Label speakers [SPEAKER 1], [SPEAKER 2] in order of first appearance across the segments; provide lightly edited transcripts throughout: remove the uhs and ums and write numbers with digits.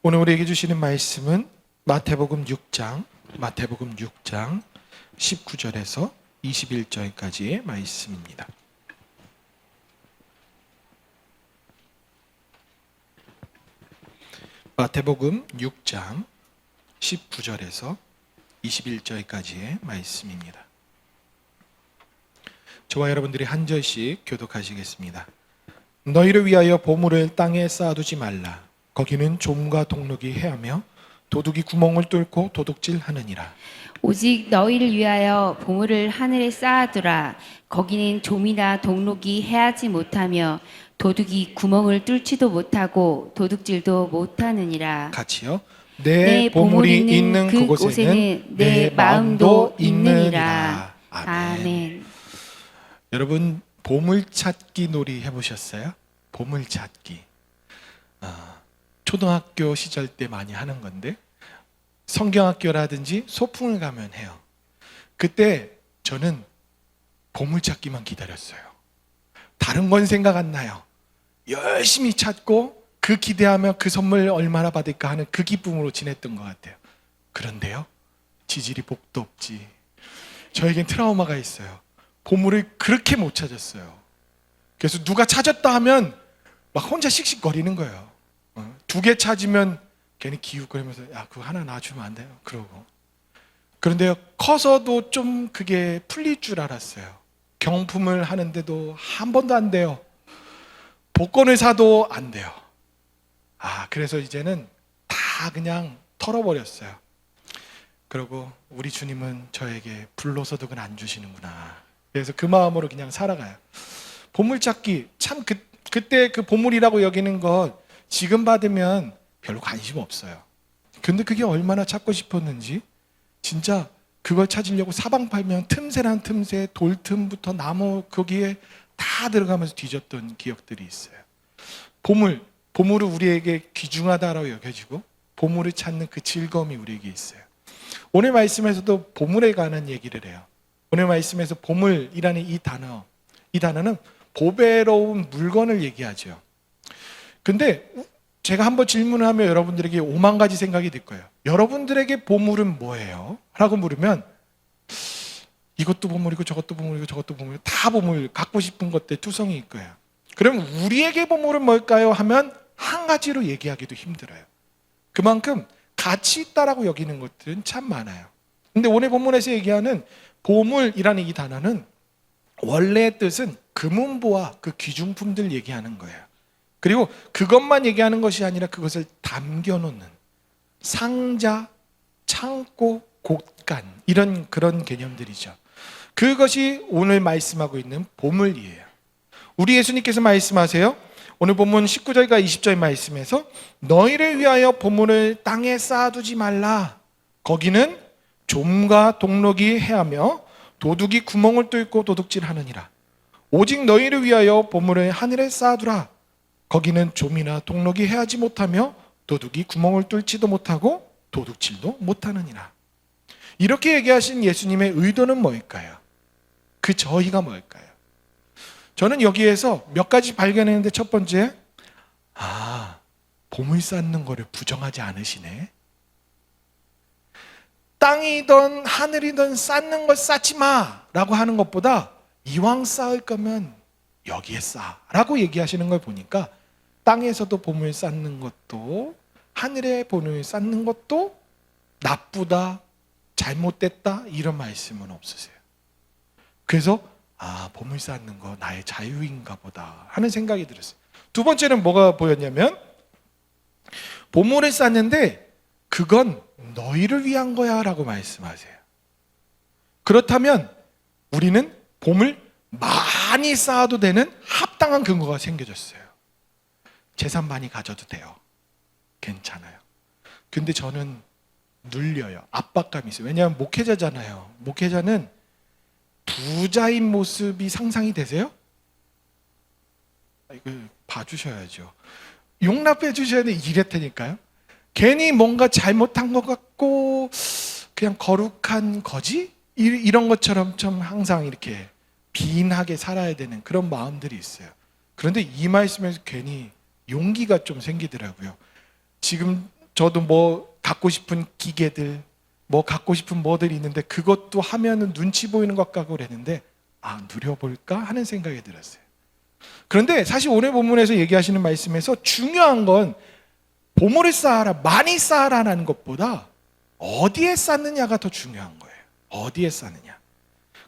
[SPEAKER 1] 오늘 우리에게 주시는 말씀은 마태복음 6장 19절에서 21절까지의 말씀입니다. 마태복음 6장 19절에서 21절까지의 말씀입니다. 저와 여러분들이 한 절씩 교독하시겠습니다. 너희를 위하여 보물을 땅에 쌓아두지 말라. 거기는 좀과 동록이 해하며 도둑이 구멍을 뚫고 도둑질하느니라.
[SPEAKER 2] 오직 너희를 위하여 보물을 하늘에 쌓아두라. 거기는 좀이나 동록이 해하지 못하며 도둑이 구멍을 뚫지도 못하고 도둑질도 못하느니라.
[SPEAKER 1] 같이요. 내 보물이 있는 그곳에는 내 마음도 있느니라. 아멘. 여러분 보물찾기 놀이 해보셨어요? 보물찾기. 초등학교 시절 때 많이 하는 건데 성경학교라든지 소풍을 가면 해요. 그때 저는 보물찾기만 기다렸어요. 다른 건 생각 안 나요. 열심히 찾고 그 기대하며 그 선물 얼마나 받을까 하는 그 기쁨으로 지냈던 것 같아요. 그런데요, 지질이 복도 없지. 저에겐 트라우마가 있어요. 보물을 그렇게 못 찾았어요. 그래서 누가 찾았다 하면 막 혼자 씩씩거리는 거예요. 2개 찾으면 괜히 기웃거리면서 야, 그거 하나 놔주면 안 돼요? 그러고. 그런데요, 커서도 좀 그게 풀릴 줄 알았어요. 경품을 하는데도 한 번도 안 돼요. 복권을 사도 안 돼요. 그래서 이제는 다 그냥 털어버렸어요. 그리고 우리 주님은 저에게 불로소득은 안 주시는구나. 그래서 그 마음으로 그냥 살아가요. 보물찾기, 참 그때 그 보물이라고 여기는 것 지금 받으면 별로 관심 없어요. 근데 그게 얼마나 찾고 싶었는지, 진짜 그걸 찾으려고 사방팔면 틈새란 틈새, 돌틈부터 나무 거기에 다 들어가면서 뒤졌던 기억들이 있어요. 보물은 우리에게 귀중하다라고 여겨지고 보물을 찾는 그 즐거움이 우리에게 있어요. 오늘 말씀에서도 보물에 관한 얘기를 해요. 오늘 말씀에서 보물이라는 이 단어는 보배로운 물건을 얘기하죠. 근데 제가 한번 질문을 하면 여러분들에게 5만 가지 생각이 들 거예요. 여러분들에게 보물은 뭐예요? 라고 물으면 이것도 보물이고 저것도 보물이고 저것도 보물이고 다 보물, 갖고 싶은 것들 투성이일 거예요. 그럼 우리에게 보물은 뭘까요? 하면 한 가지로 얘기하기도 힘들어요. 그만큼 가치 있다라고 여기는 것들은 참 많아요. 근데 오늘 본문에서 얘기하는 보물이라는 이 단어는 원래의 뜻은 금은보화, 그 귀중품들 얘기하는 거예요. 그리고 그것만 얘기하는 것이 아니라 그것을 담겨놓는 상자, 창고, 곳간, 그런 개념들이죠. 그것이 오늘 말씀하고 있는 보물이에요. 우리 예수님께서 말씀하세요. 오늘 본문 19절과 20절 말씀에서 너희를 위하여 보물을 땅에 쌓아두지 말라. 거기는 좀과 동록이 해하며 도둑이 구멍을 뚫고 도둑질하느니라. 오직 너희를 위하여 보물을 하늘에 쌓아두라. 거기는 좀이나 동록이 해하지 못하며 도둑이 구멍을 뚫지도 못하고 도둑질도 못하느니라. 이렇게 얘기하신 예수님의 의도는 뭘까요? 그 저희가 뭘까요? 저는 여기에서 몇 가지 발견했는데, 첫 번째, 보물 쌓는 거를 부정하지 않으시네. 땅이든 하늘이든 쌓는 걸 쌓지 마 라고 하는 것보다 이왕 쌓을 거면 여기에 쌓아 라고 얘기하시는 걸 보니까 땅에서도 보물 쌓는 것도 하늘에 보물 쌓는 것도 나쁘다, 잘못됐다 이런 말씀은 없으세요. 그래서 보물 쌓는 거 나의 자유인가 보다 하는 생각이 들었어요. 두 번째는 뭐가 보였냐면, 보물을 쌓는데 그건 너희를 위한 거야 라고 말씀하세요. 그렇다면 우리는 보물 많이 쌓아도 되는 합당한 근거가 생겨졌어요. 재산 많이 가져도 돼요. 괜찮아요. 근데 저는 눌려요. 압박감이 있어요. 왜냐하면 목회자잖아요. 목회자는 부자인 모습이 상상이 되세요? 이거 봐주셔야죠. 용납해 주셔야 돼. 이랬다니까요. 괜히 뭔가 잘못한 것 같고 그냥 거룩한 거지? 이런 것처럼 좀 항상 이렇게 빈하게 살아야 되는 그런 마음들이 있어요. 그런데 이 말씀에서 괜히 용기가 좀 생기더라고요. 지금 저도 뭐 갖고 싶은 기계들, 뭐 갖고 싶은 뭐들이 있는데 그것도 하면은 눈치 보이는 것 같고 그랬는데 누려볼까 하는 생각이 들었어요. 그런데 사실 오늘 본문에서 얘기하시는 말씀에서 중요한 건 보물을 쌓아라, 많이 쌓아라라는 것보다 어디에 쌓느냐가 더 중요한 거예요. 어디에 쌓느냐.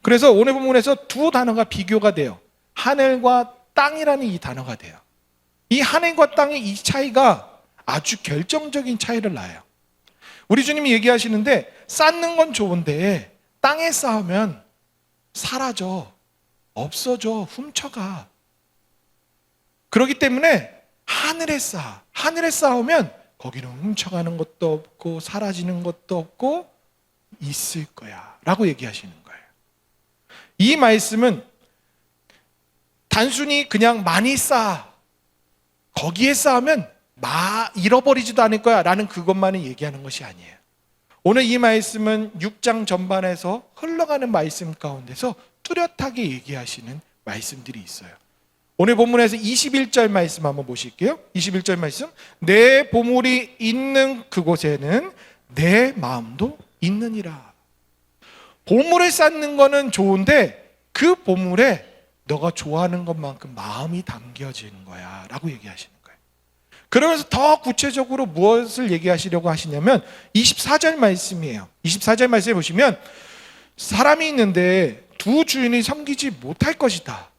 [SPEAKER 1] 그래서 오늘 본문에서 두 단어가 비교가 돼요. 하늘과 땅이라는 이 단어가 돼요. 이 하늘과 땅의 이 차이가 아주 결정적인 차이를 낳아요. 우리 주님이 얘기하시는데 쌓는 건 좋은데 땅에 쌓으면 사라져, 없어져, 훔쳐가. 그렇기 때문에 하늘에 쌓으면 거기는 훔쳐가는 것도 없고 사라지는 것도 없고 있을 거야 라고 얘기하시는 거예요. 이 말씀은 단순히 그냥 많이 쌓아, 거기에 쌓으면 잃어버리지도 않을 거야 라는 그것만을 얘기하는 것이 아니에요. 오늘 이 말씀은 6장 전반에서 흘러가는 말씀 가운데서 뚜렷하게 얘기하시는 말씀들이 있어요. 오늘 본문에서 21절 말씀 한번 보실게요. 21절 말씀. 내 보물이 있는 그곳에는 내 마음도 있느니라. 보물을 쌓는 거는 좋은데 그 보물에 너가 좋아하는 것만큼 마음이 담겨지는 거야 라고 얘기하시는 거예요. 그러면서 더 구체적으로 무엇을 얘기하시려고 하시냐면 24절 말씀이에요. 24절 말씀에 보시면 사람이 있는데 두 주인이 섬기지 못할 것이다.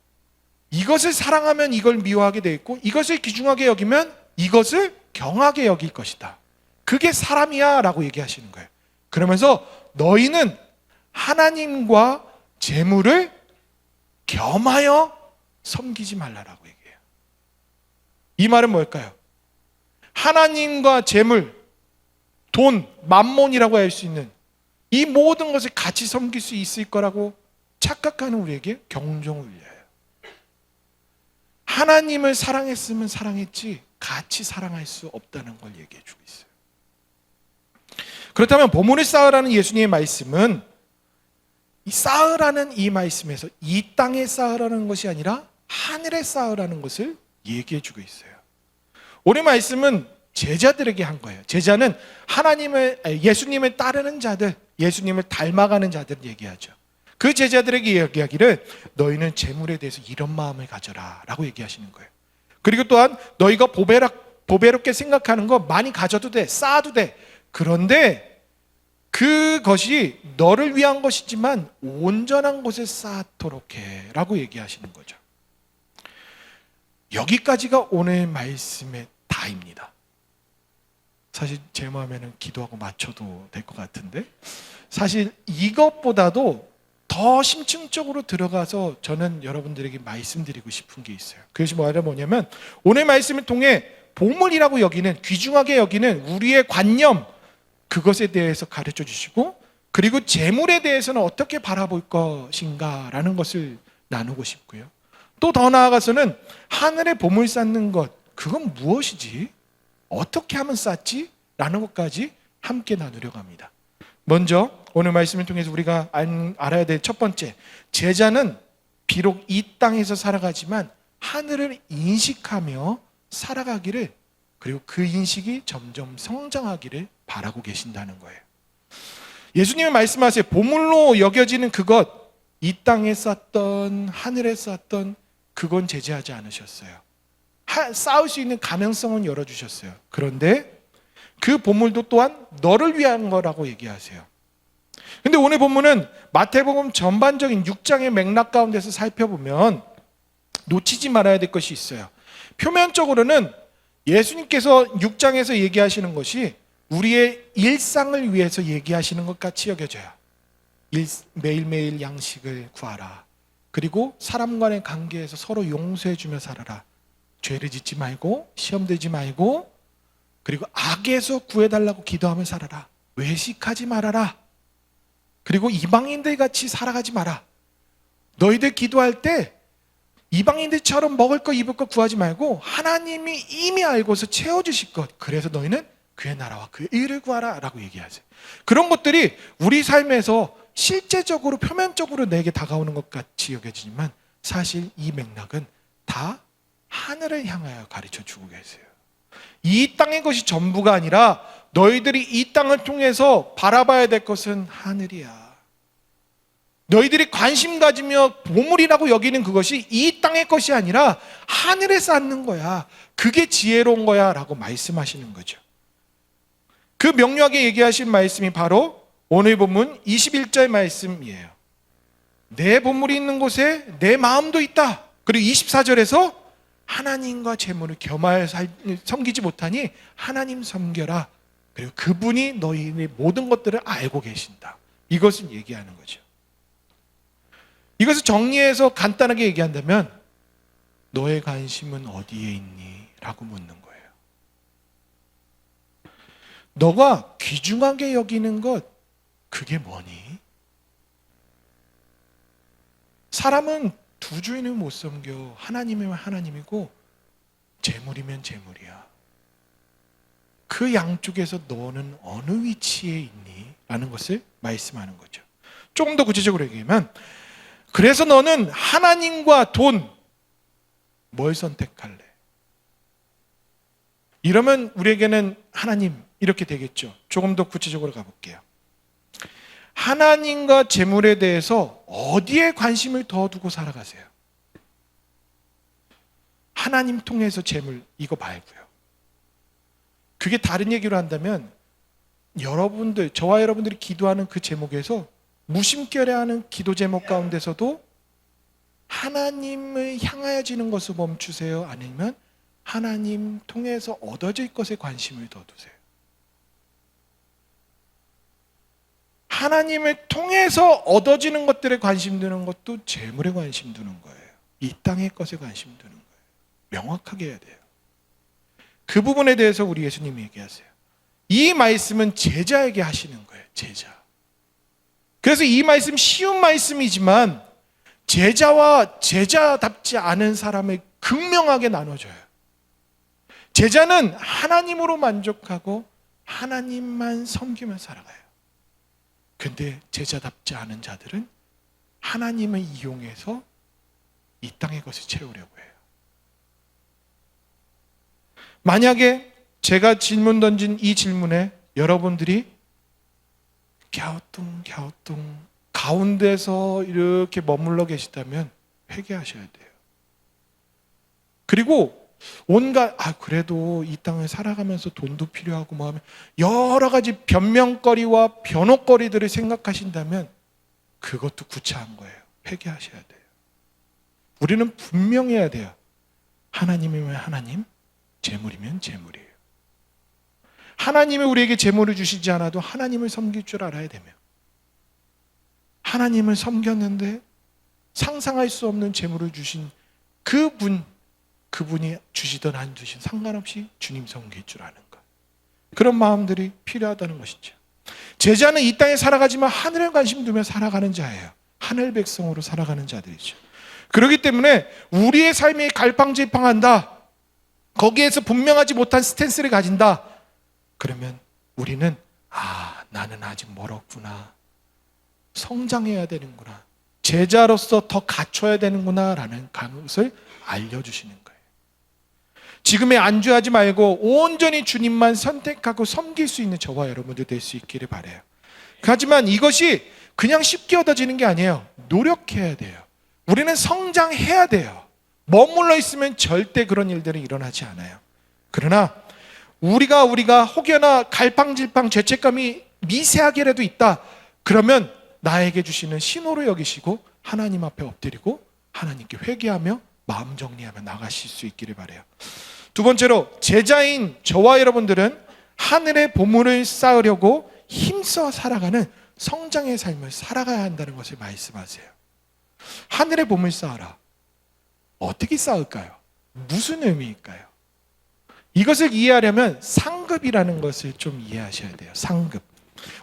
[SPEAKER 1] 이것을 사랑하면 이걸 미워하게 돼 있고 이것을 귀중하게 여기면 이것을 경하게 여길 것이다. 그게 사람이야 라고 얘기하시는 거예요. 그러면서 너희는 하나님과 재물을 겸하여 섬기지 말라라고 얘기해요. 이 말은 뭘까요? 하나님과 재물, 돈, 만몬이라고 할 수 있는 이 모든 것을 같이 섬길 수 있을 거라고 착각하는 우리에게 경종을 울려요. 하나님을 사랑했으면 사랑했지 같이 사랑할 수 없다는 걸 얘기해 주고 있어요. 그렇다면 보물을 쌓으라는 예수님의 말씀은 이 쌓으라는 이 말씀에서 이 땅에 쌓으라는 것이 아니라 하늘에 쌓으라는 것을 얘기해 주고 있어요. 오늘 말씀은 제자들에게 한 거예요. 제자는 예수님을 따르는 자들, 예수님을 닮아가는 자들을 얘기하죠. 그 제자들에게 얘기하기를 너희는 재물에 대해서 이런 마음을 가져라 라고 얘기하시는 거예요. 그리고 또한 너희가 보배롭게 생각하는 거 많이 가져도 돼, 쌓아도 돼. 그런데 그것이 너를 위한 것이지만 온전한 곳에 쌓도록 해 라고 얘기하시는 거죠. 여기까지가 오늘 말씀의 다입니다. 사실 제 마음에는 기도하고 맞춰도 될 것 같은데 사실 이것보다도 더 심층적으로 들어가서 저는 여러분들에게 말씀드리고 싶은 게 있어요. 그것이 뭐냐면 오늘 말씀을 통해 보물이라고 여기는, 귀중하게 여기는 우리의 관념, 그것에 대해서 가르쳐 주시고 그리고 재물에 대해서는 어떻게 바라볼 것인가라는 것을 나누고 싶고요. 또 더 나아가서는 하늘에 보물 쌓는 것, 그건 무엇이지? 어떻게 하면 쌓지? 라는 것까지 함께 나누려고 합니다. 먼저 오늘 말씀을 통해서 우리가 알아야 될 첫 번째, 제자는 비록 이 땅에서 살아가지만 하늘을 인식하며 살아가기를, 그리고 그 인식이 점점 성장하기를 바라고 계신다는 거예요. 예수님이 말씀하세요. 보물로 여겨지는 그것, 이 땅에 쌓던 하늘에 쌓던 그건 제재하지 않으셨어요. 쌓을 수 있는 가능성은 열어주셨어요. 그런데 그 보물도 또한 너를 위한 거라고 얘기하세요. 근데 오늘 본문은 마태복음 전반적인 6장의 맥락 가운데서 살펴보면 놓치지 말아야 될 것이 있어요. 표면적으로는 예수님께서 6장에서 얘기하시는 것이 우리의 일상을 위해서 얘기하시는 것 같이 여겨져요. 매일매일 양식을 구하라. 그리고 사람 간의 관계에서 서로 용서해주며 살아라. 죄를 짓지 말고 시험 들지 말고 그리고 악에서 구해달라고 기도하며 살아라. 외식하지 말아라. 그리고 이방인들 같이 살아가지 마라. 너희들 기도할 때 이방인들처럼 먹을 거 입을 거 구하지 말고 하나님이 이미 알고서 채워주실 것, 그래서 너희는 그의 나라와 그의 의를 구하라 라고 얘기하세요. 그런 것들이 우리 삶에서 실제적으로 표면적으로 내게 다가오는 것 같이 여겨지지만 사실 이 맥락은 다 하늘을 향하여 가르쳐 주고 계세요. 이 땅의 것이 전부가 아니라 너희들이 이 땅을 통해서 바라봐야 될 것은 하늘이야. 너희들이 관심 가지며 보물이라고 여기는 그것이 이 땅의 것이 아니라 하늘에 쌓는 거야. 그게 지혜로운 거야 라고 말씀하시는 거죠. 그 명료하게 얘기하신 말씀이 바로 오늘 본문 21절 말씀이에요. 내 보물이 있는 곳에 내 마음도 있다. 그리고 24절에서 하나님과 재물을 겸하여 섬기지 못하니 하나님 섬겨라. 그리고 그분이 너희의 모든 것들을 알고 계신다. 이것을 얘기하는 거죠. 이것을 정리해서 간단하게 얘기한다면 너의 관심은 어디에 있니? 라고 묻는 거예요. 너가 귀중하게 여기는 것, 그게 뭐니? 사람은 두 주인을 못 섬겨. 하나님이면 하나님이고 재물이면 재물이야. 그 양쪽에서 너는 어느 위치에 있니? 라는 것을 말씀하는 거죠. 조금 더 구체적으로 얘기하면, 그래서 너는 하나님과 돈, 뭘 선택할래? 이러면 우리에게는 하나님 이렇게 되겠죠. 조금 더 구체적으로 가볼게요. 하나님과 재물에 대해서 어디에 관심을 더 두고 살아가세요? 하나님 통해서 재물, 이거 말고요. 그게 다른 얘기로 한다면 여러분들, 저와 여러분들이 기도하는 그 제목에서 무심결에하는 기도 제목 가운데서도 하나님을 향하여지는 것을 멈추세요? 아니면 하나님 통해서 얻어질 것에 관심을 더 두세요? 하나님을 통해서 얻어지는 것들에 관심 두는 것도 재물에 관심 두는 거예요. 이 땅의 것에 관심 두는 거예요. 명확하게 해야 돼요. 그 부분에 대해서 우리 예수님이 얘기하세요. 이 말씀은 제자에게 하시는 거예요. 제자. 그래서 이 말씀 쉬운 말씀이지만 제자와 제자답지 않은 사람을 극명하게 나눠줘요. 제자는 하나님으로 만족하고 하나님만 섬기며 살아가요. 근데 제자답지 않은 자들은 하나님을 이용해서 이 땅의 것을 채우려고 해요. 만약에 제가 질문 던진 이 질문에 여러분들이 갸우뚱 가운데서 이렇게 머물러 계시다면 회개하셔야 돼요. 그리고 온갖 그래도 이 땅을 살아가면서 돈도 필요하고 뭐 하면 여러 가지 변명거리와 변호거리들을 생각하신다면 그것도 구차한 거예요. 회개하셔야 돼요. 우리는 분명해야 돼요. 하나님이면 하나님, 재물이면 재물이에요. 하나님이 우리에게 재물을 주시지 않아도 하나님을 섬길 줄 알아야 되며, 하나님을 섬겼는데 상상할 수 없는 재물을 주신 그분이 주시든 안 주신 상관없이 주님 섬길 줄 아는 것, 그런 마음들이 필요하다는 것이죠. 제자는 이 땅에 살아가지만 하늘에 관심 두며 살아가는 자예요. 하늘 백성으로 살아가는 자들이죠. 그렇기 때문에 우리의 삶이 갈팡질팡한다, 거기에서 분명하지 못한 스탠스를 가진다, 그러면 우리는 나는 아직 멀었구나, 성장해야 되는구나, 제자로서 더 갖춰야 되는구나 라는 것을 알려주시는 거예요. 지금에 안주하지 말고 온전히 주님만 선택하고 섬길 수 있는 저와 여러분들 될 수 있기를 바라요. 하지만 이것이 그냥 쉽게 얻어지는 게 아니에요. 노력해야 돼요. 우리는 성장해야 돼요. 머물러 있으면 절대 그런 일들은 일어나지 않아요. 그러나 우리가 혹여나 갈팡질팡 죄책감이 미세하게라도 있다, 그러면 나에게 주시는 신호로 여기시고 하나님 앞에 엎드리고 하나님께 회개하며 마음 정리하며 나가실 수 있기를 바라요. 두 번째로, 제자인 저와 여러분들은 하늘의 보물을 쌓으려고 힘써 살아가는 성장의 삶을 살아가야 한다는 것을 말씀하세요. 하늘의 보물 쌓아라. 어떻게 쌓을까요? 무슨 의미일까요? 이것을 이해하려면 상급이라는 것을 좀 이해하셔야 돼요. 상급.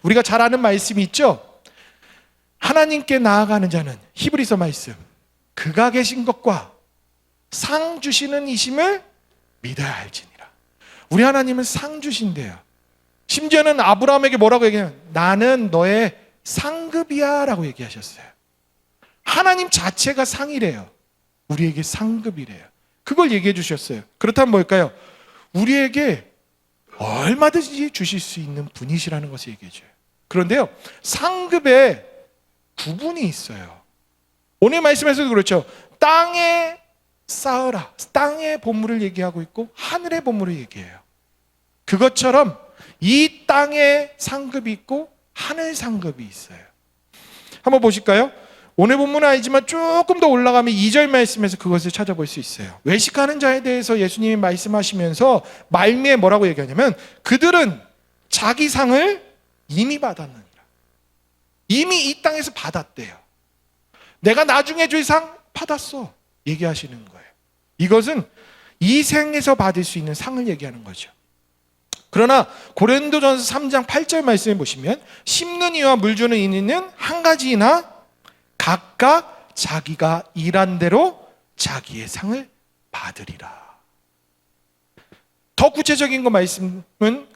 [SPEAKER 1] 우리가 잘 아는 말씀이 있죠? 하나님께 나아가는 자는, 히브리서 말씀, 그가 계신 것과 상 주시는 이심을 믿어야 할지니라. 우리 하나님은 상 주신대요. 심지어는 아브라함에게 뭐라고 얘기하냐면 나는 너의 상급이야 라고 얘기하셨어요. 하나님 자체가 상이래요. 우리에게 상급이래요. 그걸 얘기해 주셨어요. 그렇다면 뭘까요? 우리에게 얼마든지 주실 수 있는 분이시라는 것을 얘기해 줘요. 그런데요, 상급에 구분이 있어요. 오늘 말씀에서도 그렇죠. 땅에 쌓으라, 땅의 보물을 얘기하고 있고 하늘의 보물을 얘기해요. 그것처럼 이 땅에 상급이 있고 하늘 상급이 있어요. 한번 보실까요? 오늘 본문은 아니지만 조금 더 올라가면 2절 말씀에서 그것을 찾아볼 수 있어요. 외식하는 자에 대해서 예수님이 말씀하시면서 말미에 뭐라고 얘기하냐면 그들은 자기 상을 이미 받았느니라. 이미 이 땅에서 받았대요. 내가 나중에 줄 상 받았어 얘기하시는 거예요. 이것은 이 생에서 받을 수 있는 상을 얘기하는 거죠. 그러나 고린도전서 3장 8절 말씀에 보시면 심는 이와 물 주는 이는 한 가지이나 각각 자기가 일한 대로 자기의 상을 받으리라. 더 구체적인 거 말씀은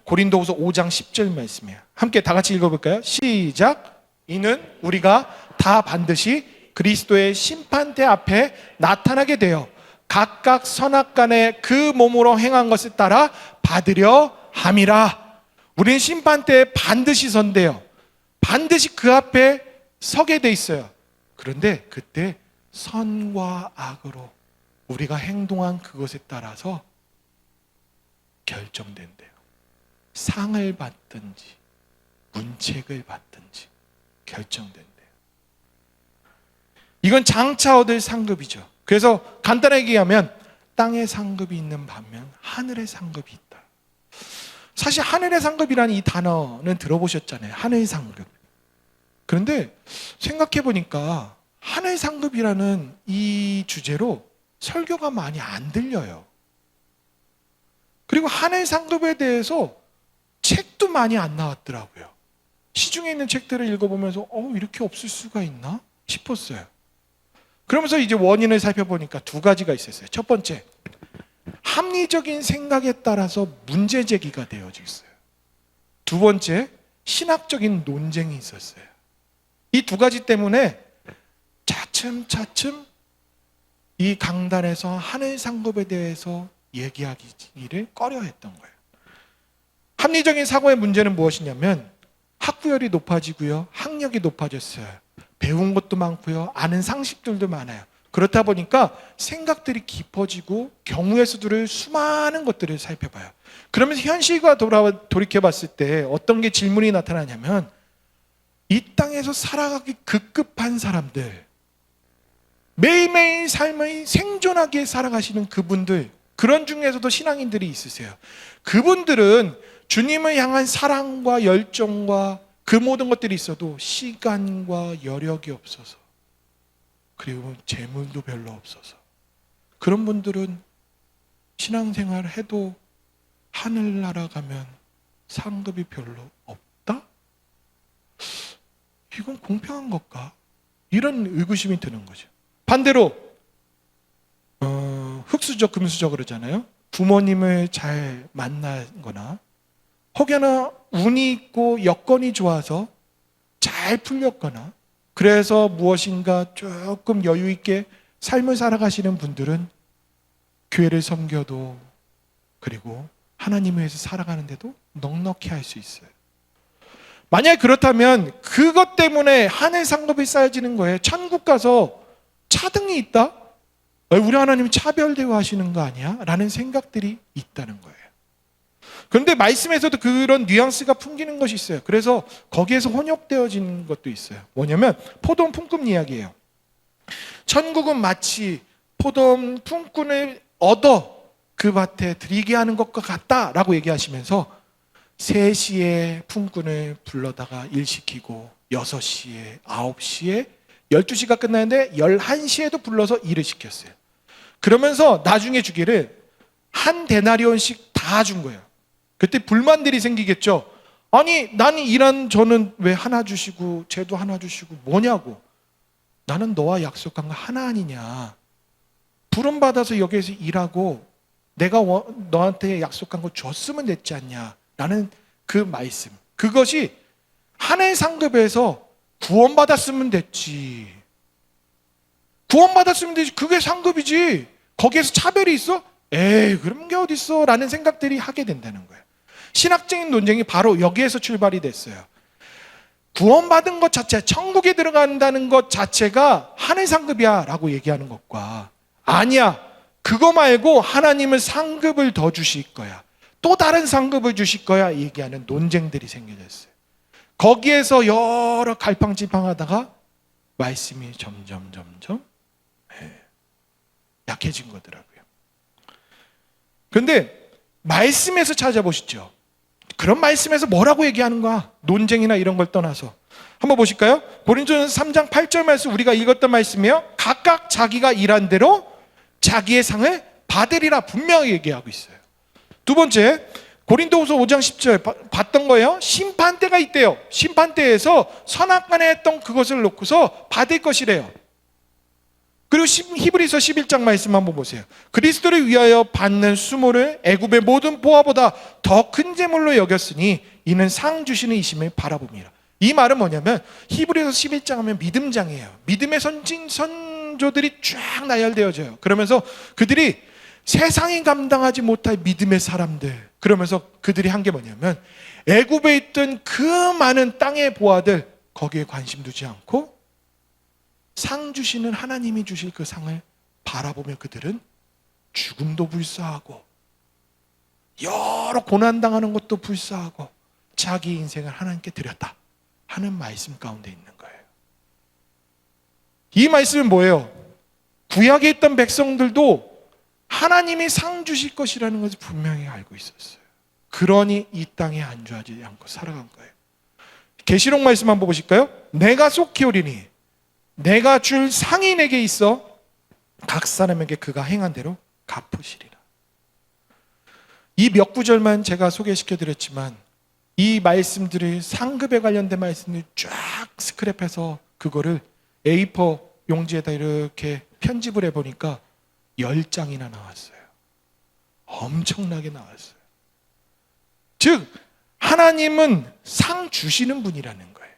[SPEAKER 1] 고린도후서 5장 10절 말씀이에요. 함께 다 같이 읽어볼까요? 시작. 이는 우리가 다 반드시 그리스도의 심판대 앞에 나타나게 되어 각각 선악간에 그 몸으로 행한 것을 따라 받으려 함이라. 우리는 심판대에 반드시 선대요. 반드시 그 앞에 서게 돼 있어요. 그런데 그때 선과 악으로 우리가 행동한 그것에 따라서 결정된대요. 상을 받든지 문책을 받든지 결정된대요. 이건 장차 얻을 상급이죠. 그래서 간단하게 얘기하면 땅의 상급이 있는 반면 하늘의 상급이 있다. 사실 하늘의 상급이라는 이 단어는 들어보셨잖아요. 하늘 상급. 그런데 생각해 보니까 하늘 상급이라는 이 주제로 설교가 많이 안 들려요. 그리고 하늘 상급에 대해서 책도 많이 안 나왔더라고요. 시중에 있는 책들을 읽어보면서 이렇게 없을 수가 있나 싶었어요. 그러면서 이제 원인을 살펴보니까 두 가지가 있었어요. 첫 번째, 합리적인 생각에 따라서 문제 제기가 되어져 있어요. 두 번째, 신학적인 논쟁이 있었어요. 이 두 가지 때문에 차츰차츰 이 강단에서 하늘 상급에 대해서 얘기하기를 꺼려했던 거예요. 합리적인 사고의 문제는 무엇이냐면 학구열이 높아지고요, 학력이 높아졌어요. 배운 것도 많고요, 아는 상식들도 많아요. 그렇다 보니까 생각들이 깊어지고 경우의 수들을 수많은 것들을 살펴봐요. 그러면서 현실과 돌이켜 봤을 때 어떤 게 질문이 나타나냐면 이 땅에서 살아가기 급급한 사람들, 매일매일 삶을 생존하기에 살아가시는 그분들, 그런 중에서도 신앙인들이 있으세요. 그분들은 주님을 향한 사랑과 열정과 그 모든 것들이 있어도 시간과 여력이 없어서, 그리고 재물도 별로 없어서, 그런 분들은 신앙생활 해도 하늘나라 가면 상급이 별로 없다? 이건 공평한 것까? 이런 의구심이 드는 거죠. 반대로 흑수저 금수저 그러잖아요. 부모님을 잘 만나거나 혹여나 운이 있고 여건이 좋아서 잘 풀렸거나 그래서 무엇인가 조금 여유 있게 삶을 살아가시는 분들은 교회를 섬겨도, 그리고 하나님을 위해서 살아가는데도 넉넉히 할 수 있어요. 만약 그렇다면 그것 때문에 하늘 상급이 쌓여지는 거예요. 천국 가서 차등이 있다? 우리 하나님 차별 대우하시는 거 아니야? 라는 생각들이 있다는 거예요. 그런데 말씀에서도 그런 뉘앙스가 풍기는 것이 있어요. 그래서 거기에서 혼역되어지는 것도 있어요. 뭐냐면 포도원 품꾼 이야기예요. 천국은 마치 포도원 품꾼을 얻어 그 밭에 들이게 하는 것과 같다라고 얘기하시면서 3시에 품꾼을 불러다가 일시키고 6시에, 9시에, 12시가 끝나는데 11시에도 불러서 일을 시켰어요. 그러면서 나중에 주기를 한 데나리온씩 다 준 거예요. 그때 불만들이 생기겠죠. 아니, 나는 일한 저는 왜 하나 주시고 쟤도 하나 주시고 뭐냐고. 나는 너와 약속한 거 하나 아니냐. 부름받아서 여기에서 일하고 내가 너한테 약속한 거 줬으면 됐지 않냐. 라는 그 말씀. 그것이 하늘 상급에서 구원받았으면 됐지. 구원받았으면 되지. 그게 상급이지. 거기에서 차별이 있어? 에이, 그런 게 어딨어? 라는 생각들이 하게 된다는 거예요. 신학적인 논쟁이 바로 여기에서 출발이 됐어요. 구원받은 것 자체, 천국에 들어간다는 것 자체가 하늘 상급이야 라고 얘기하는 것과, 아니야, 그거 말고 하나님은 상급을 더 주실 거야, 또 다른 상급을 주실 거야 얘기하는 논쟁들이 생겨졌어요. 거기에서 여러 갈팡질팡하다가 말씀이 점점 약해진 거더라고요. 그런데 말씀에서 찾아보시죠. 그런 말씀에서 뭐라고 얘기하는 거야? 논쟁이나 이런 걸 떠나서 한번 보실까요? 고린도전서 3장 8절 말씀, 우리가 읽었던 말씀이에요. 각각 자기가 일한 대로 자기의 상을 받으리라 분명히 얘기하고 있어요. 두 번째, 고린도후서 5장 10절 봤던 거예요. 심판대가 있대요. 심판대에서 선악간에 했던 그것을 놓고서 받을 것이래요. 그리고 히브리서 11장 말씀 한번 보세요. 그리스도를 위하여 받는 수모를 애굽의 모든 보화보다 더 큰 재물로 여겼으니 이는 상 주시는 이심을 바라봅니다. 이 말은 뭐냐면 히브리서 11장 하면 믿음장이에요. 믿음의 선조들이 쫙 나열되어져요. 그러면서 그들이 세상이 감당하지 못할 믿음의 사람들, 그러면서 그들이 한 게 뭐냐면 애굽에 있던 그 많은 땅의 보화들 거기에 관심 두지 않고 상 주시는 하나님이 주실 그 상을 바라보며 그들은 죽음도 불사하고 여러 고난당하는 것도 불사하고 자기 인생을 하나님께 드렸다 하는 말씀 가운데 있는 거예요. 이 말씀은 뭐예요? 구약에 있던 백성들도 하나님이 상 주실 것이라는 것을 분명히 알고 있었어요. 그러니 이 땅에 안주하지 않고 살아간 거예요. 계시록 말씀 한번 보실까요? 내가 속히 오리니 내가 줄 상이 내게 있어 각 사람에게 그가 행한 대로 갚으시리라. 이 몇 구절만 제가 소개시켜 드렸지만 이 말씀들이 상급에 관련된 말씀을 쫙 스크랩해서 그거를 A4 용지에다 이렇게 편집을 해보니까 10장이나 나왔어요. 엄청나게 나왔어요. 즉 하나님은 상 주시는 분이라는 거예요.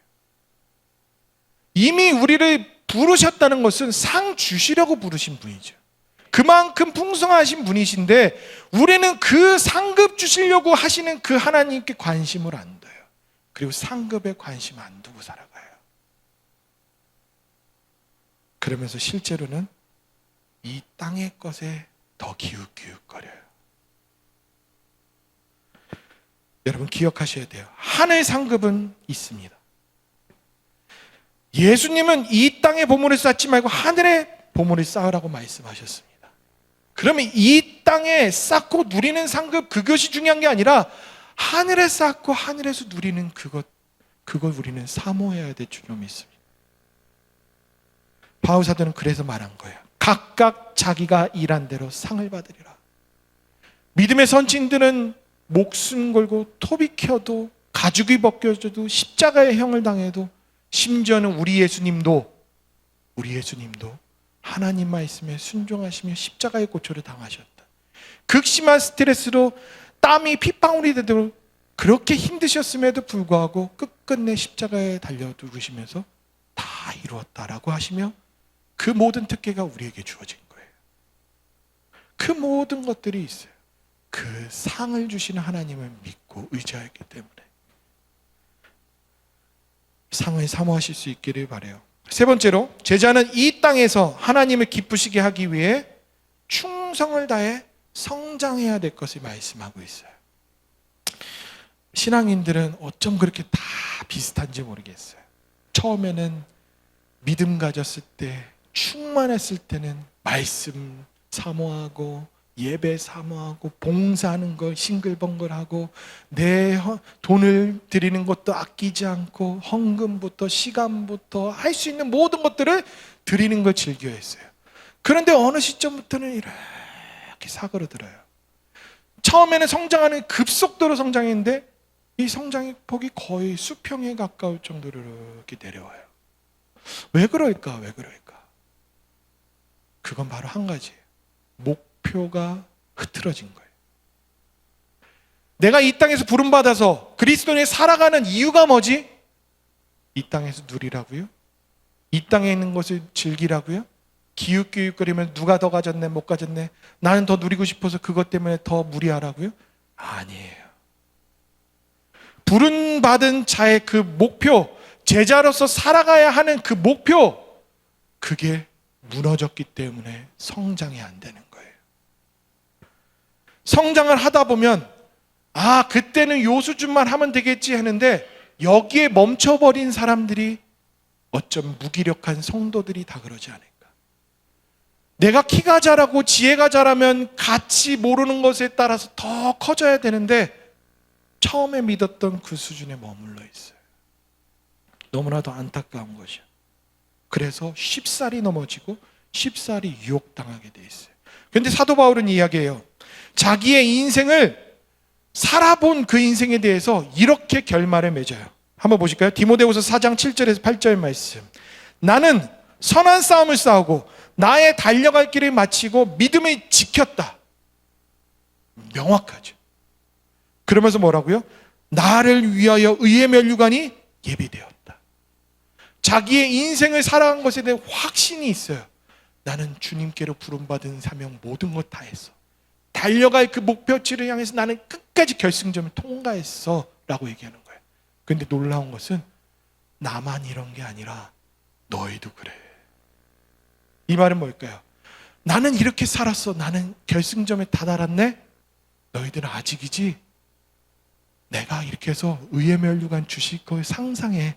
[SPEAKER 1] 이미 우리를 부르셨다는 것은 상 주시려고 부르신 분이죠. 그만큼 풍성하신 분이신데 우리는 그 상급 주시려고 하시는 그 하나님께 관심을 안 둬요. 그리고 상급에 관심 안 두고 살아가요. 그러면서 실제로는 이 땅의 것에 더 기웃기웃거려요. 여러분 기억하셔야 돼요. 하늘 상급은 있습니다. 예수님은 이 땅의 보물을 쌓지 말고 하늘의 보물을 쌓으라고 말씀하셨습니다. 그러면 이 땅에 쌓고 누리는 상급, 그것이 중요한 게 아니라 하늘에 쌓고 하늘에서 누리는 그걸 우리는 사모해야 될 줄로 믿습니다. 바울 사도는 그래서 말한 거예요. 각각 자기가 일한 대로 상을 받으리라. 믿음의 선진들은 목숨 걸고 토비 켜도 가죽이 벗겨져도 십자가의 형을 당해도 심지어는 우리 예수님도 하나님 말씀에 순종하시며 십자가의 고초를 당하셨다. 극심한 스트레스로 땀이 핏방울이 되도록 그렇게 힘드셨음에도 불구하고 끝끝내 십자가에 달려 죽으시면서 다 이루었다라고 하시며 그 모든 특혜가 우리에게 주어진 거예요. 그 모든 것들이 있어요. 그 상을 주시는 하나님을 믿고 의지하였기 때문에 상을 사모하실 수 있기를 바라요. 세 번째로 제자는 이 땅에서 하나님을 기쁘시게 하기 위해 충성을 다해 성장해야 될 것을 말씀하고 있어요. 신앙인들은 어쩜 그렇게 다 비슷한지 모르겠어요. 처음에는 믿음 가졌을 때, 충만했을 때는 말씀 사모하고 예배 사모하고 봉사하는 걸 싱글벙글하고 내 돈을 드리는 것도 아끼지 않고 헌금부터 시간부터 할 수 있는 모든 것들을 드리는 걸 즐겨했어요. 그런데 어느 시점부터는 이렇게 사그러들어요. 처음에는 성장하는 급속도로 성장했는데 이 성장의 폭이 거의 수평에 가까울 정도로 이렇게 내려와요. 왜 그럴까? 그건 바로 한 가지예요. 목표가 흐트러진 거예요. 내가 이 땅에서 부름받아서 그리스도인이 살아가는 이유가 뭐지? 이 땅에서 누리라고요? 이 땅에 있는 것을 즐기라고요? 기웃기웃거리면 누가 더 가졌네 못 가졌네 나는 더 누리고 싶어서 그것 때문에 더 무리하라고요? 아니에요. 부름받은 자의 그 목표, 제자로서 살아가야 하는 그 목표, 그게 무너졌기 때문에 성장이 안 되는 거예요. 성장을 하다 보면 그때는 요 수준만 하면 되겠지 하는데 여기에 멈춰버린 사람들이 어쩜 무기력한 성도들이 다 그러지 않을까. 내가 키가 자라고 지혜가 자라면 같이 모르는 것에 따라서 더 커져야 되는데 처음에 믿었던 그 수준에 머물러 있어요. 너무나도 안타까운 것이야. 그래서 쉽사리 넘어지고 쉽사리 유혹당하게 돼 있어요. 그런데 사도 바울은 이야기해요. 자기의 인생을 살아본 그 인생에 대해서 이렇게 결말을 맺어요. 한번 보실까요? 디모데후서 4장 7절에서 8절 말씀. 나는 선한 싸움을 싸우고 나의 달려갈 길을 마치고 믿음을 지켰다. 명확하죠. 그러면서 뭐라고요? 나를 위하여 의의 면류관이 예비되었다. 자기의 인생을 살아간 것에 대해 확신이 있어요. 나는 주님께로 부름받은 사명 모든 것 다 했어. 달려갈 그 목표치를 향해서 나는 끝까지 결승점을 통과했어 라고 얘기하는 거예요. 그런데 놀라운 것은 나만 이런 게 아니라 너희도 그래. 이 말은 뭘까요? 나는 이렇게 살았어. 나는 결승점에 다다랐네. 너희들은 아직이지. 내가 이렇게 해서 의의 면류관 주실 걸 상상해.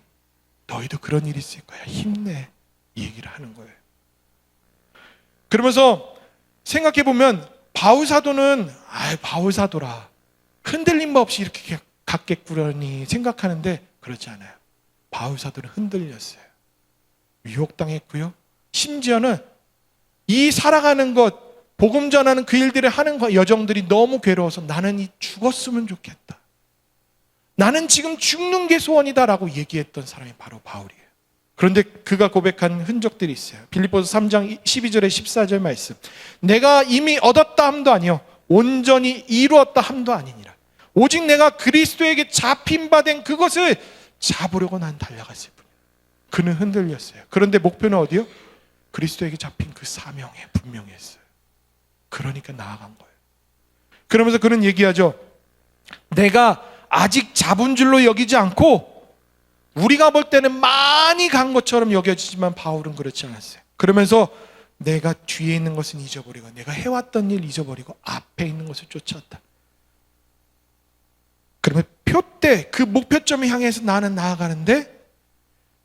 [SPEAKER 1] 너희도 그런 일이 있을 거야. 힘내. 이 얘기를 하는 거예요. 그러면서 생각해 보면 바울 사도는 바울 사도라 흔들림 없이 이렇게 갔겠구려니 생각하는데 그렇지 않아요. 바울 사도는 흔들렸어요. 유혹당했고요. 심지어는 이 살아가는 것, 복음 전하는 그 일들을 하는 여정들이 너무 괴로워서 나는 이 죽었으면 좋겠다. 나는 지금 죽는 게 소원이다라고 얘기했던 사람이 바로 바울이에요. 그런데 그가 고백한 흔적들이 있어요. 빌립보서 3장 12절에 14절 말씀. 내가 이미 얻었다 함도 아니요 온전히 이루었다 함도 아니니라. 오직 내가 그리스도에게 잡힌 바 된 그것을 잡으려고 난 달려갔을 뿐이야. 그는 흔들렸어요. 그런데 목표는 어디요? 그리스도에게 잡힌 그 사명에 분명히 했어요. 그러니까 나아간 거예요. 그러면서 그는 얘기하죠. 내가 아직 잡은 줄로 여기지 않고 우리가 볼 때는 많이 간 것처럼 여겨지지만 바울은 그렇지 않았어요. 그러면서 내가 뒤에 있는 것은 잊어버리고 내가 해왔던 일 잊어버리고 앞에 있는 것을 쫓았다. 그러면 표대 그 목표점을 향해서 나는 나아가는데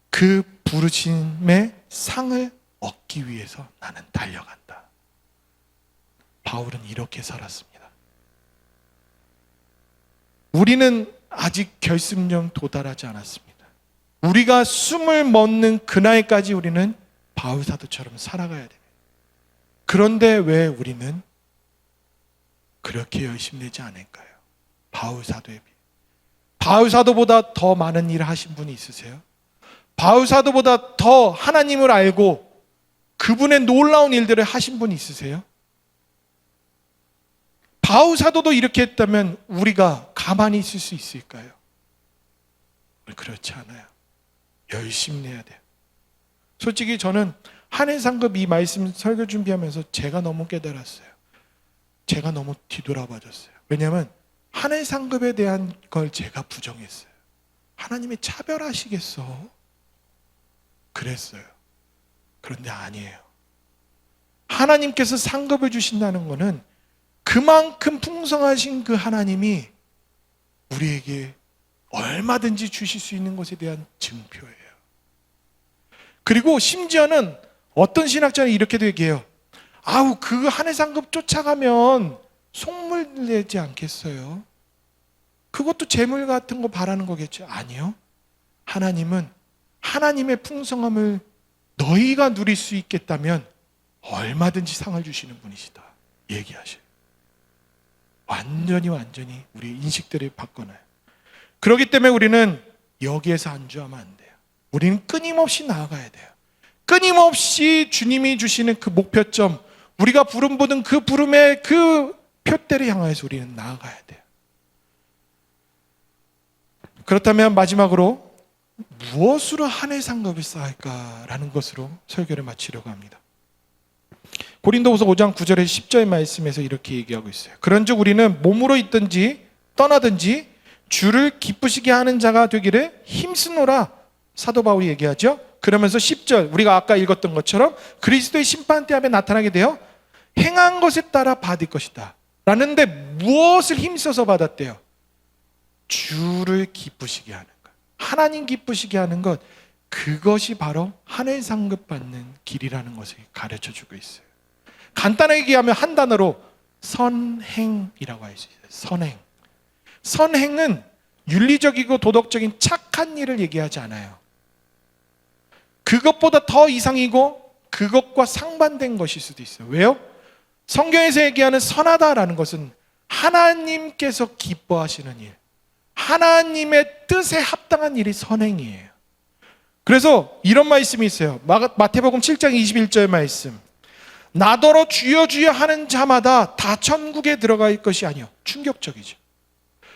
[SPEAKER 1] 그 부르심의 상을 얻기 위해서 나는 달려간다. 바울은 이렇게 살았습니다. 우리는 아직 결승점 도달하지 않았습니다. 우리가 숨을 멎는 그날까지 우리는 바울 사도처럼 살아가야 됩니다. 그런데 왜 우리는 그렇게 열심히 되지 않을까요? 바울 사도에 비해. 바울 사도보다 더 많은 일을 하신 분이 있으세요? 바울 사도보다 더 하나님을 알고 그분의 놀라운 일들을 하신 분이 있으세요? 바울 사도도 이렇게 했다면 우리가 가만히 있을 수 있을까요? 그렇지 않아요. 열심히 해야 돼요. 솔직히 저는 한해상급 이 말씀 설교 준비하면서 제가 너무 깨달았어요. 제가 너무 뒤돌아봐줬어요. 왜냐하면 한해상급에 대한 걸 제가 부정했어요. 하나님이 차별하시겠어? 그랬어요. 그런데 아니에요. 하나님께서 상급을 주신다는 것은 그만큼 풍성하신 그 하나님이 우리에게 얼마든지 주실 수 있는 것에 대한 증표예요. 그리고 심지어는 어떤 신학자는 이렇게도 얘기해요. 그 한해상급 쫓아가면 속물 내지 않겠어요? 그것도 재물 같은 거 바라는 거겠죠? 아니요. 하나님은 하나님의 풍성함을 너희가 누릴 수 있겠다면 얼마든지 상을 주시는 분이시다 얘기하셔요. 완전히 우리 인식들을 바꿔놔요. 그렇기 때문에 우리는 여기에서 안주하면 안 돼요. 우리는 끊임없이 나아가야 돼요. 끊임없이 주님이 주시는 그 목표점, 우리가 부름 보던 그 부름의 그 표대를 향해서 우리는 나아가야 돼요. 그렇다면 마지막으로 무엇으로 한해상급을 쌓을까라는 것으로 설교를 마치려고 합니다. 고린도후서 5장 9절에 10절 말씀에서 이렇게 얘기하고 있어요. 그런즉 우리는 몸으로 있든지 떠나든지 주를 기쁘시게 하는 자가 되기를 힘쓰노라 사도 바울이 얘기하죠. 그러면서 10절 우리가 아까 읽었던 것처럼 그리스도의 심판대 앞에 나타나게 되어 행한 것에 따라 받을 것이다 라는데 무엇을 힘써서 받았대요? 주를 기쁘시게 하는 것, 하나님 기쁘시게 하는 것, 그것이 바로 하늘 상급 받는 길이라는 것을 가르쳐주고 있어요. 간단하게 얘기하면 한 단어로 선행이라고 할 수 있어요. 선행. 선행은 윤리적이고 도덕적인 착한 일을 얘기하지 않아요. 그것보다 더 이상이고 그것과 상반된 것일 수도 있어요. 왜요? 성경에서 얘기하는 선하다라는 것은 하나님께서 기뻐하시는 일, 하나님의 뜻에 합당한 일이 선행이에요. 그래서 이런 말씀이 있어요. 마태복음 7장 21절 말씀. 나더러 주여 주여 하는 자마다 다 천국에 들어갈 것이 아니요. 충격적이죠.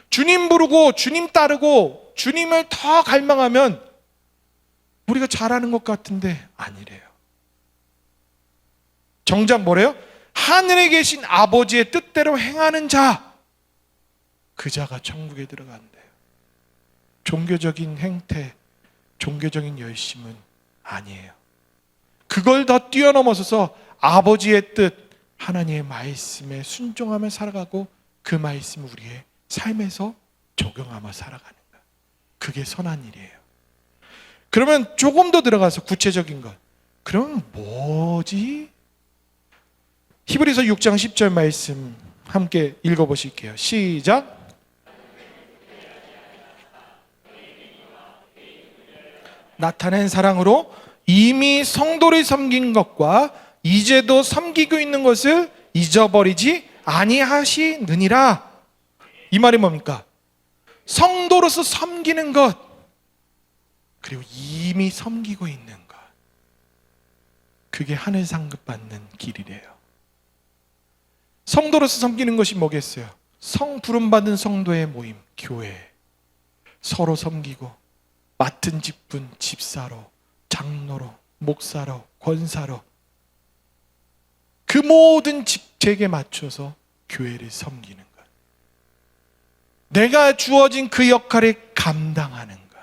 [SPEAKER 1] 주님 부르고 주님 따르고 주님을 더 갈망하면 우리가 잘하는 것 같은데 아니래요. 정작 뭐래요? 하늘에 계신 아버지의 뜻대로 행하는 자, 그 자가 천국에 들어간대요. 종교적인 행태, 종교적인 열심은 아니에요. 그걸 더 뛰어넘어서서 아버지의 뜻, 하나님의 말씀에 순종하며 살아가고 그 말씀을 우리의 삶에서 적용하며 살아가는 것, 그게 선한 일이에요. 그러면 조금 더 들어가서 구체적인 것, 그럼 뭐지? 히브리서 6장 10절 말씀 함께 읽어보실게요. 시작. 나타낸 사랑으로 이미 성도를 섬긴 것과 이제도 섬기고 있는 것을 잊어버리지 아니하시느니라. 이 말이 뭡니까? 성도로서 섬기는 것, 그리고 이미 섬기고 있는 것, 그게 하늘 상급 받는 길이래요. 성도로서 섬기는 것이 뭐겠어요? 부름받은 성도의 모임, 교회, 서로 섬기고 맡은 직분, 집사로, 장로로, 목사로, 권사로 그 모든 직책에 맞춰서 교회를 섬기는 것, 내가 주어진 그 역할을 감당하는 것,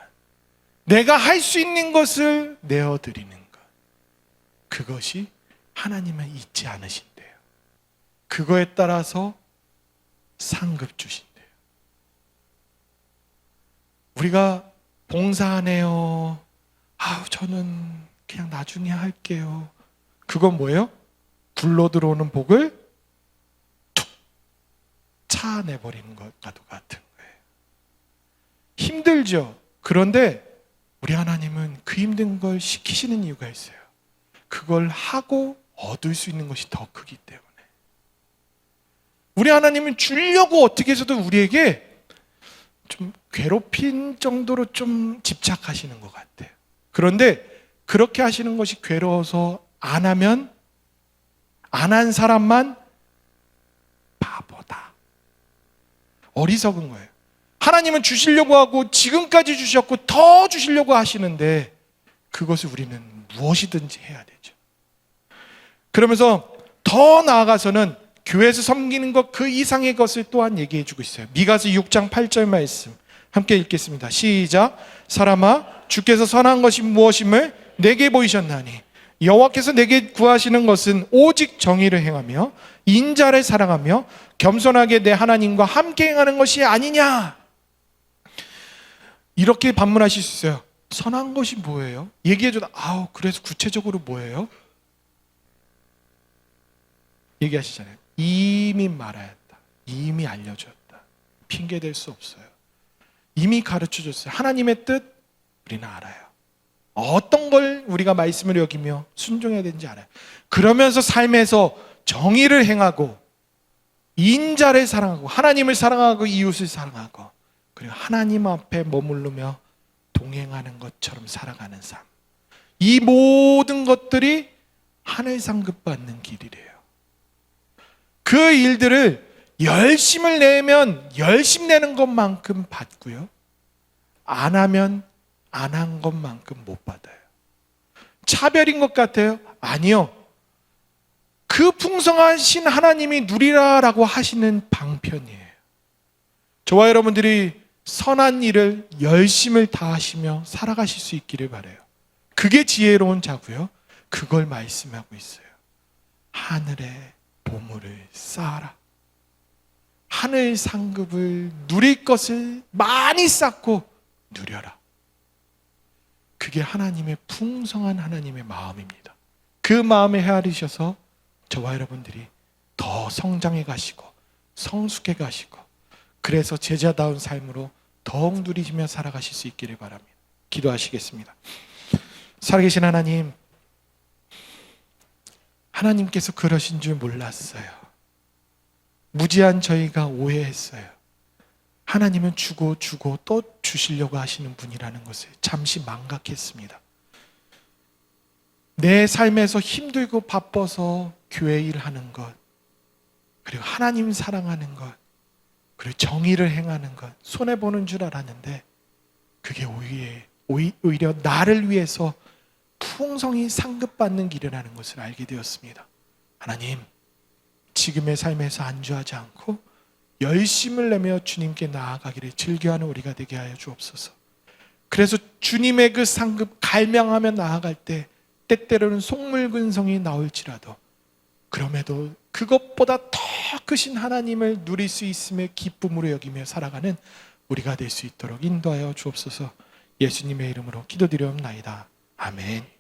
[SPEAKER 1] 내가 할 수 있는 것을 내어드리는 것, 그것이 하나님은 잊지 않으신대요. 그거에 따라서 상급 주신대요. 우리가 봉사하네요. 저는 그냥 나중에 할게요. 그건 뭐예요? 굴러 들어오는 복을 툭 차내버리는 것과도 같은 거예요. 힘들죠. 그런데 우리 하나님은 그 힘든 걸 시키시는 이유가 있어요. 그걸 하고 얻을 수 있는 것이 더 크기 때문에. 우리 하나님은 주려고 어떻게 해서도 우리에게 좀 괴롭힌 정도로 좀 집착하시는 것 같아요. 그런데 그렇게 하시는 것이 괴로워서 안 하면, 안 한 사람만 바보다, 어리석은 거예요. 하나님은 주시려고 하고 지금까지 주셨고 더 주시려고 하시는데 그것을 우리는 무엇이든지 해야 되죠. 그러면서 더 나아가서는 교회에서 섬기는 것 그 이상의 것을 또한 얘기해 주고 있어요. 미가서 6장 8절 말씀 함께 읽겠습니다. 시작. 사람아, 주께서 선한 것이 무엇임을 내게 보이셨나니 여호와께서 내게 구하시는 것은 오직 정의를 행하며 인자를 사랑하며 겸손하게 내 하나님과 함께 행하는 것이 아니냐. 이렇게 반문하실 수 있어요. 선한 것이 뭐예요? 얘기해줘도 그래서 구체적으로 뭐예요? 얘기하시잖아요. 이미 말하였다, 이미 알려줬다, 핑계댈 수 없어요. 이미 가르쳐줬어요. 하나님의 뜻 우리는 알아요. 어떤 걸 우리가 말씀을 여기며 순종해야 되는지 알아요. 그러면서 삶에서 정의를 행하고 인자를 사랑하고 하나님을 사랑하고 이웃을 사랑하고 그리고 하나님 앞에 머무르며 동행하는 것처럼 살아가는 삶, 이 모든 것들이 하늘 상급 받는 길이래요. 그 일들을 열심을 내면 열심 내는 것만큼 받고요, 안 하면 안 한 것만큼 못 받아요. 차별인 것 같아요? 아니요. 그 풍성하신 하나님이 누리라라고 하시는 방편이에요. 저와 여러분들이 선한 일을 열심을 다하시며 살아가실 수 있기를 바라요. 그게 지혜로운 자고요. 그걸 말씀하고 있어요. 하늘에 보물을 쌓아라. 하늘 상급을 누릴 것을 많이 쌓고 누려라. 그게 하나님의 풍성한 하나님의 마음입니다. 그 마음에 헤아리셔서 저와 여러분들이 더 성장해 가시고 성숙해 가시고 그래서 제자다운 삶으로 더욱 누리시며 살아가실 수 있기를 바랍니다. 기도하시겠습니다. 살아계신 하나님, 하나님께서 그러신 줄 몰랐어요. 무지한 저희가 오해했어요. 하나님은 주고 또 주시려고 하시는 분이라는 것을 잠시 망각했습니다. 내 삶에서 힘들고 바빠서 교회 일하는 것, 그리고 하나님 사랑하는 것, 그리고 정의를 행하는 것 손해보는 줄 알았는데 그게 오히려 나를 위해서 풍성히 상급받는 길이라는 것을 알게 되었습니다. 하나님, 지금의 삶에서 안주하지 않고 열심을 내며 주님께 나아가기를 즐겨하는 우리가 되게 하여 주옵소서. 그래서 주님의 그 상급 갈망하며 나아갈 때 때때로는 속물근성이 나올지라도 그럼에도 그것보다 더 크신 하나님을 누릴 수 있음을 기쁨으로 여기며 살아가는 우리가 될 수 있도록 인도하여 주옵소서. 예수님의 이름으로 기도드리옵나이다. 아멘.